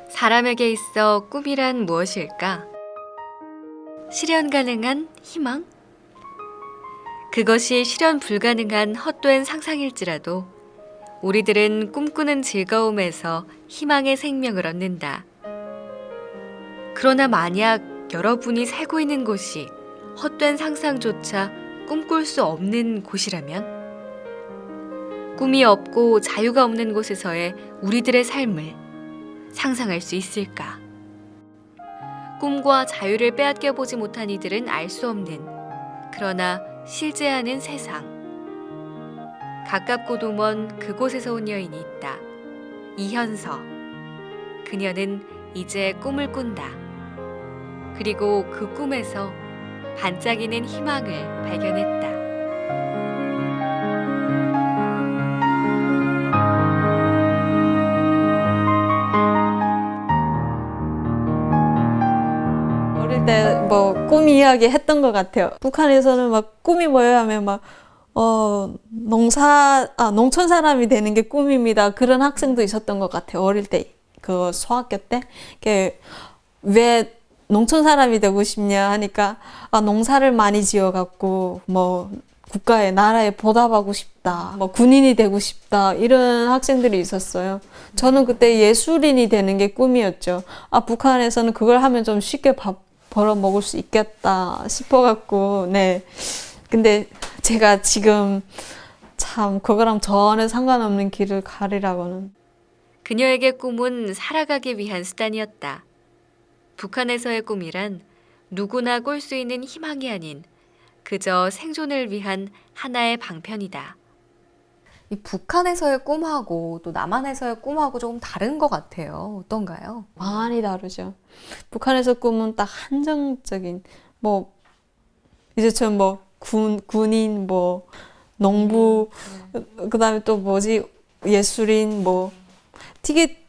사람에게 있어 꿈이란 무엇일까? 실현 가능한 희망? 그것이 실현 불가능한 헛된 상상일지라도 우리들은 꿈꾸는 즐거움에서 희망의 생명을 얻는다. 그러나 만약 여러분이 살고 있는 곳이 헛된 상상조차 꿈꿀 수 없는 곳이라면 꿈이 없고 자유가 없는 곳에서의 우리들의 삶을 상상할 수 있을까? 꿈과 자유를 빼앗겨 보지 못한 이들은 알 수 없는, 그러나 실제하는 세상. 가깝고도 먼 그곳에서 온 여인이 있다. 이현서. 그녀는 이제 꿈을 꾼다. 그리고 그 꿈에서 반짝이는 희망을 발견했다. 어릴 때 뭐 꿈 이야기 했던 것 같아요. 북한에서는 막 꿈이 뭐예요 하면 막 농촌 사람이 되는 게 꿈입니다. 그런 학생도 있었던 것 같아요. 어릴 때 그 소학교 때 왜 농촌 사람이 되고 싶냐 하니까 농사를 많이 지어갖고 뭐 국가에 나라에 보답하고 싶다, 뭐 군인이 되고 싶다 이런 학생들이 있었어요. 저는 그때 예술인이 되는 게 꿈이었죠. 북한에서는 그걸 하면 좀 쉽게 밥 벌어 먹을 수 있겠다 싶어갖고 네. 근데 제가 지금 참 그거랑 전혀 상관없는 길을 가리라고는. 그녀에게 꿈은 살아가기 위한 수단이었다. 북한에서의 꿈이란 누구나 꿀 수 있는 희망이 아닌 그저 생존을 위한 하나의 방편이다. 이 북한에서의 꿈하고 또 남한에서의 꿈하고 조금 다른 것 같아요. 어떤가요? 많이 다르죠. 북한에서 꿈은 딱 한정적인 뭐 이제처럼 뭐 군인 뭐 농부 그다음에 또 뭐지 예술인 뭐 되게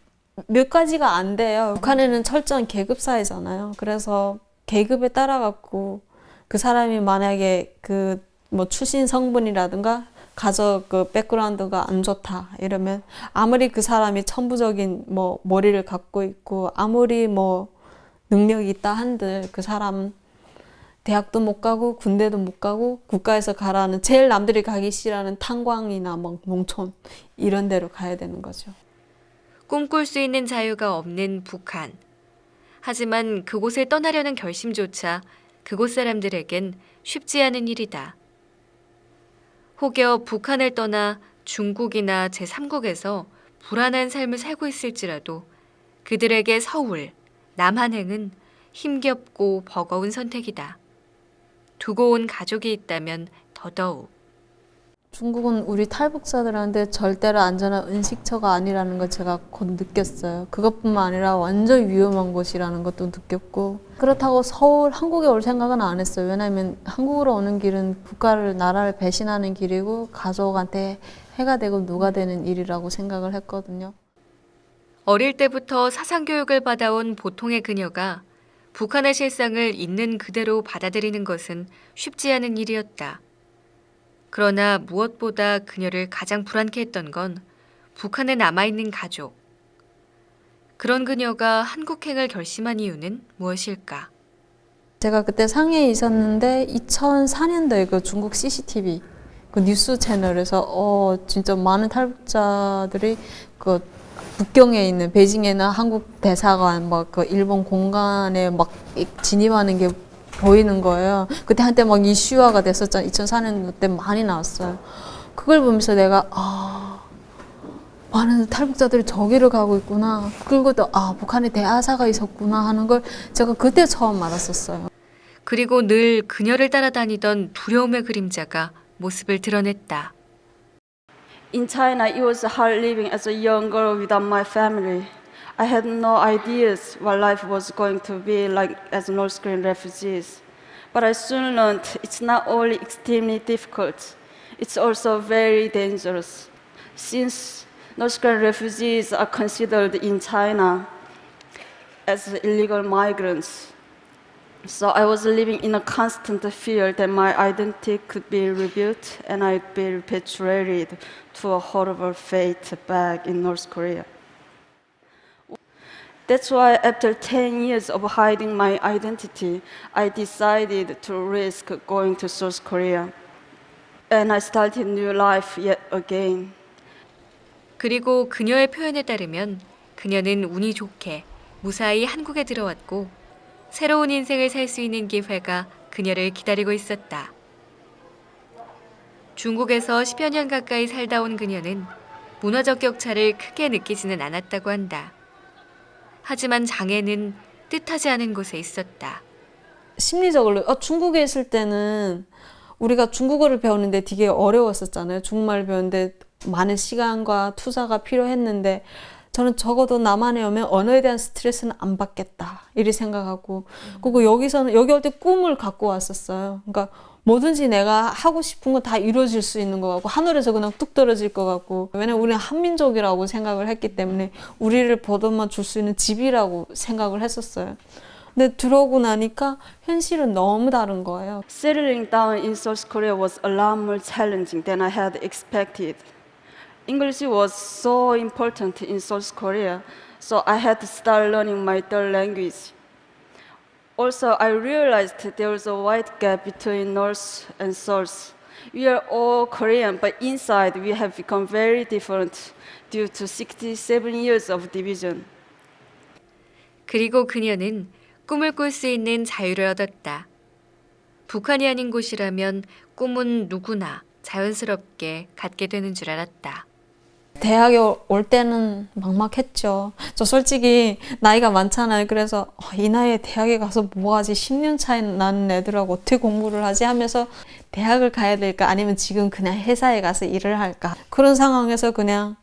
몇 가지가 안 돼요. 북한에는 철저한 계급 사회잖아요. 그래서 계급에 따라 갖고 그 사람이 만약에 그 뭐 출신 성분이라든가 가족 그 백그라운드가 안 좋다 이러면 아무리 그 사람이 천부적인 뭐 머리를 갖고 있고 아무리 뭐 능력이 있다 한들 그 사람 대학도 못 가고 군대도 못 가고 국가에서 가라는 제일 남들이 가기 싫어하는 탄광이나 뭐 농촌 이런 데로 가야 되는 거죠. 꿈꿀 수 있는 자유가 없는 북한. 하지만 그곳을 떠나려는 결심조차 그곳 사람들에겐 쉽지 않은 일이다. 혹여 북한을 떠나 중국이나 제3국에서 불안한 삶을 살고 있을지라도 그들에게 서울, 남한행은 힘겹고 버거운 선택이다. 두고 온 가족이 있다면 더더욱. 중국은 우리 탈북자들한테 절대로 안전한 은식처가 아니라는 걸 제가 곧 느꼈어요. 그것뿐만 아니라 완전 위험한 곳이라는 것도 느꼈고 그렇다고 서울, 한국에 올 생각은 안 했어요. 왜냐하면 한국으로 오는 길은 국가를, 나라를 배신하는 길이고 가족한테 해가 되고 누가 되는 일이라고 생각을 했거든요. 어릴 때부터 사상교육을 받아온 보통의 그녀가 북한의 실상을 있는 그대로 받아들이는 것은 쉽지 않은 일이었다. 그러나 무엇보다 그녀를 가장 불안케 했던 건 북한에 남아있는 가족. 그런 그녀가 한국행을 결심한 이유는 무엇일까? 제가 그때 상해에 있었는데 2004년도에 그 중국 CCTV 그 뉴스 채널에서 진짜 많은 탈북자들이 그 북경에 있는 베이징에는 한국 대사관 막 그 일본 공간에 막 진입하는 게 보이는 거예요. 그때 한때 막 이슈화가 됐었잖아요. 2004년도 때 많이 나왔어요. 그걸 보면서 내가 많은 탈북자들이 저기를 가고 있구나. 그리고 또 북한에 대하사가 있었구나 하는 걸 제가 그때 처음 알았었어요. 그리고 늘 그녀를 따라다니던 두려움의 그림자가 모습을 드러냈다. In China, it was hard living as a young girl without my family. I had no ideas what life was going to be like as North Korean refugees. But I soon learned it's not only extremely difficult, it's also very dangerous. Since North Korean refugees are considered in China as illegal migrants, So I was living in a constant fear that my identity could be rebuilt and I'd be repatriated to a horrible fate back in North Korea. That's why after 10 years of hiding my identity, I decided to risk going to South Korea. And I started new life yet again. 그리고 그녀의 표현에 따르면 그녀는 운이 좋게 무사히 한국에 들어왔고 새로운 인생을 살 수 있는 기회가 그녀를 기다리고 있었다. 중국에서 10여 년 가까이 살다 온 그녀는 문화적 격차를 크게 느끼지는 않았다고 한다. 하지만 장애는 뜻하지 않은 곳에 있었다. 심리적으로 중국에 있을 때는 우리가 중국어를 배우는데 되게 어려웠었잖아요. 중국말을 배우는데 많은 시간과 투자가 필요했는데 저는 적어도 남한에 오면 언어에 대한 스트레스는 안 받겠다 이리 생각하고 그리고 여기 올 때 꿈을 갖고 왔었어요. 그러니까 뭐든지 내가 하고 싶은 거 다 이루어질 수 있는 것 같고 하늘에서 그냥 뚝 떨어질 것 같고 왜냐면 우리는 한민족이라고 생각을 했기 때문에 우리를 보듬어 줄 수 있는 집이라고 생각을 했었어요. 근데 들어오고 나니까 현실은 너무 다른 거예요. Settling down in South Korea was a lot more challenging than I had expected. English was so important in South Korea, so I had to start learning my third language. Also, I realized there was a wide gap between North and South. We are all Korean, but inside we have become very different due to 67 years of division. 그리고 그녀는 꿈을 꿀 수 있는 자유를 얻었다. 북한이 아닌 곳이라면 꿈은 누구나 자연스럽게 갖게 되는 줄 알았다. 대학에 올 때는 막막했죠. 저 솔직히 나이가 많잖아요. 그래서 이 나이에 대학에 가서 뭐 하지? 10년 차이 나는 애들하고 어떻게 공부를 하지? 하면서 대학을 가야 될까? 아니면 지금 그냥 회사에 가서 일을 할까? 그런 상황에서 그냥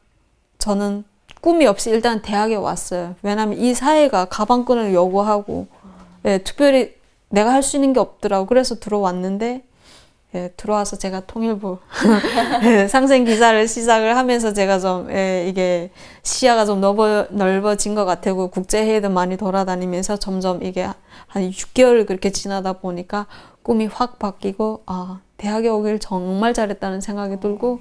저는 꿈이 없이 일단 대학에 왔어요. 왜냐하면 이 사회가 가방끈을 요구하고 특별히 내가 할 수 있는 게 없더라고. 그래서 들어왔는데 들어와서 제가 통일부 상생 기사를 시작을 하면서 제가 좀 이게 시야가 좀 넓어진 것 같고 국제회의도 많이 돌아다니면서 점점 이게 한 6개월 그렇게 지나다 보니까 꿈이 확 바뀌고 대학에 오길 정말 잘했다는 생각이 들고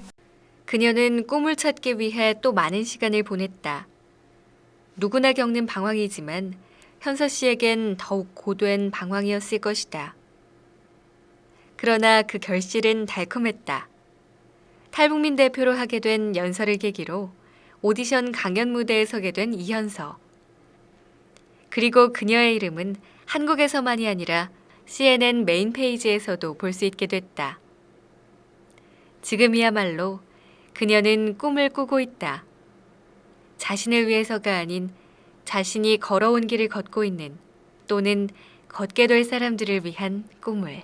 그녀는 꿈을 찾기 위해 또 많은 시간을 보냈다. 누구나 겪는 방황이지만 현서 씨에겐 더욱 고된 방황이었을 것이다. 그러나 그 결실은 달콤했다. 탈북민 대표로 하게 된 연설을 계기로 오디션 강연 무대에 서게 된 이현서. 그리고 그녀의 이름은 한국에서만이 아니라 CNN 메인 페이지에서도 볼 수 있게 됐다. 지금이야말로 그녀는 꿈을 꾸고 있다. 자신을 위해서가 아닌 자신이 걸어온 길을 걷고 있는 또는 걷게 될 사람들을 위한 꿈을.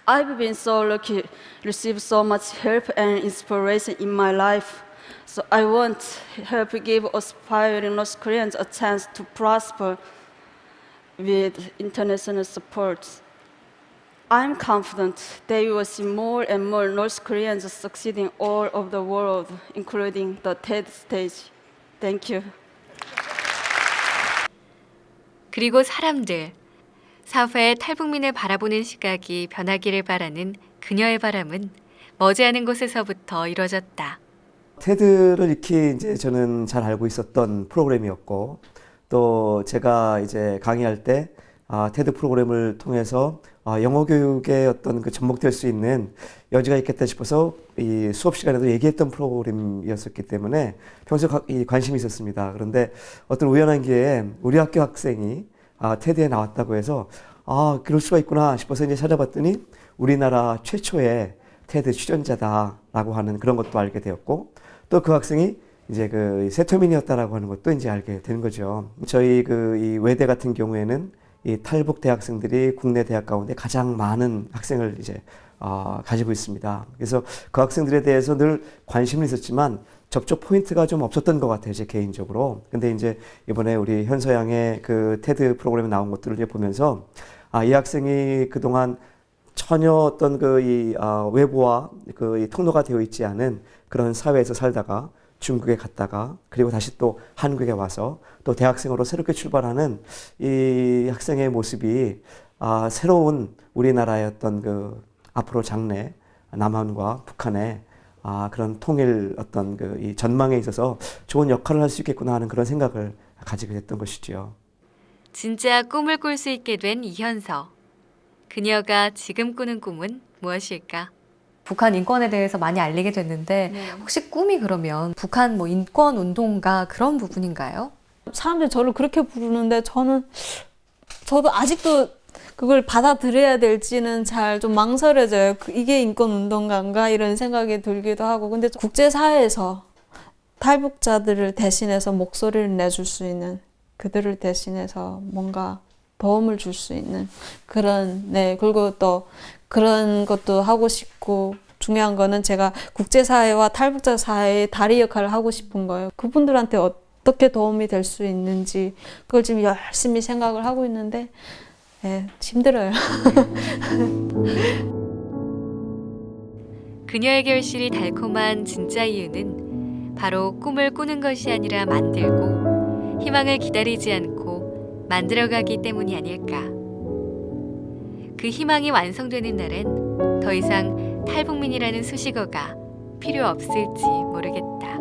I've been so lucky to receive so much help and inspiration in my life. So I want to help give aspiring North Koreans a chance to prosper with international support. I'm confident that we will see more and more North Koreans succeeding all over the world, including the TED stage. Thank you. 그리고 사람들, 사회의 탈북민을 바라보는 시각이 변하기를 바라는 그녀의 바람은 머지않은 곳에서부터 이뤄졌다. 테드를 익히 이제 저는 잘 알고 있었던 프로그램이었고 또 제가 이제 강의할 때 테드 프로그램을 통해서 영어 교육의 어떤 그 접목될 수 있는 여지가 있겠다 싶어서 이 수업 시간에도 얘기했던 프로그램이었었기 때문에 평소에 관심이 있었습니다. 그런데 어떤 우연한 기회에 우리 학교 학생이 테드에 나왔다고 해서 그럴 수가 있구나 싶어서 이제 찾아봤더니 우리나라 최초의 테드 출연자다라고 하는 그런 것도 알게 되었고 또 그 학생이 이제 그 세터민이었다라고 하는 것도 이제 알게 된 거죠. 저희 이 외대 같은 경우에는 이 탈북 대학생들이 국내 대학 가운데 가장 많은 학생을 이제 가지고 있습니다. 그래서 그 학생들에 대해서 늘 관심은 있었지만 접촉 포인트가 좀 없었던 것 같아요, 제 개인적으로. 근데 이제 이번에 우리 현서 양의 그 테드 프로그램에 나온 것들을 이제 보면서 이 학생이 그동안 전혀 어떤 외부와 이 통로가 되어 있지 않은 그런 사회에서 살다가 중국에 갔다가 그리고 다시 또 한국에 와서 또 대학생으로 새롭게 출발하는 이 학생의 모습이 새로운 우리나라의 어떤 그 앞으로 장래 남한과 북한의 그런 통일 어떤 그 이 전망에 있어서 좋은 역할을 할 수 있겠구나 하는 그런 생각을 가지게 됐던 것이지요. 진짜 꿈을 꿀 수 있게 된 이현서. 그녀가 지금 꾸는 꿈은 무엇일까? 북한 인권에 대해서 많이 알리게 됐는데 혹시 꿈이 그러면 북한 뭐 인권 운동가 그런 부분인가요? 사람들이 저를 그렇게 부르는데 저도 아직도 그걸 받아들여야 될지는 잘 좀 망설여져요. 이게 인권운동가인가 이런 생각이 들기도 하고. 근데 국제사회에서 탈북자들을 대신해서 목소리를 내줄 수 있는, 그들을 대신해서 뭔가 도움을 줄 수 있는 그런, 그리고 또 그런 것도 하고 싶고, 중요한 거는 제가 국제사회와 탈북자 사회의 다리 역할을 하고 싶은 거예요. 그분들한테 어떻게 도움이 될 수 있는지 그걸 지금 열심히 생각을 하고 있는데 힘들어요. 그녀의 결실이 달콤한 진짜 이유는 바로 꿈을 꾸는 것이 아니라 만들고 희망을 기다리지 않고 만들어가기 때문이 아닐까. 그 희망이 완성되는 날엔 더 이상 탈북민이라는 수식어가 필요 없을지 모르겠다.